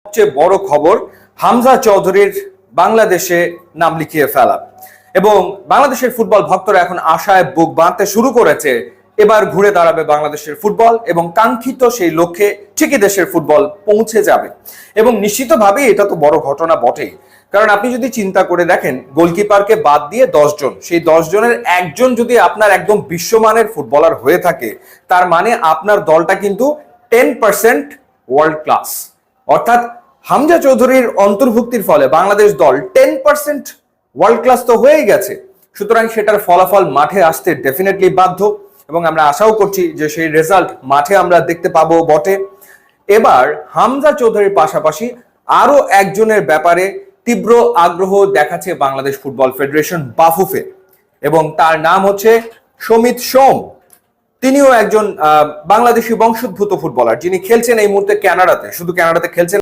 সবচেয়ে বড় খবর হামজা চৌধুরীর বাংলাদেশে নাম লিখিয়ে ফেলা এবং বাংলাদেশের ফুটবল ভক্তরা এখন আশায় বুক বাঁধতে শুরু করেছে। এবার ঘুরে দাঁড়াবে বাংলাদেশের ফুটবল এবং কাঙ্ক্ষিত সেই লক্ষ্যে ঠিকই দেশের ফুটবল পৌঁছে যাবে। এবং নিশ্চিতভাবে এটা তো বড় ঘটনা বটেই, কারণ আপনি যদি চিন্তা করে দেখেন গোলকিপারকে বাদ দিয়ে 10 জন, সেই 10 জনের একজন যদি আপনার একদম বিশ্বমানের ফুটবলার হয়ে থাকে, তার মানে আপনার দলটা কিন্তু 10% ওয়ার্ল্ড ক্লাস। অর্থাৎ হামজা চৌধুরীর অন্তর্ভুক্তির ফলে বাংলাদেশ দল 10% ওয়ার্ল্ড ক্লাস তো হয়েই গেছে। সুতরাং সেটার ফলাফল মাঠে আসতে ডেফিনেটলি বাধ্য এবং আমরা আশাও করছি যে সেই রেজাল্ট মাঠে আমরা দেখতে পাবো বটে। এবার হামজা চৌধুরীর পাশাপাশি আরো একজনের ব্যাপারে তীব্র আগ্রহ দেখাচ্ছে বাংলাদেশ ফুটবল ফেডারেশন বাফুফে, এবং তার নাম হচ্ছে সমিত সোম। তিনিও একজন বাংলাদেশি বংশোদ্ভূত ফুটবলার, যিনি খেলছেন এই মুহূর্তে কানাডাতে। শুধু কানাডাতে খেলছেন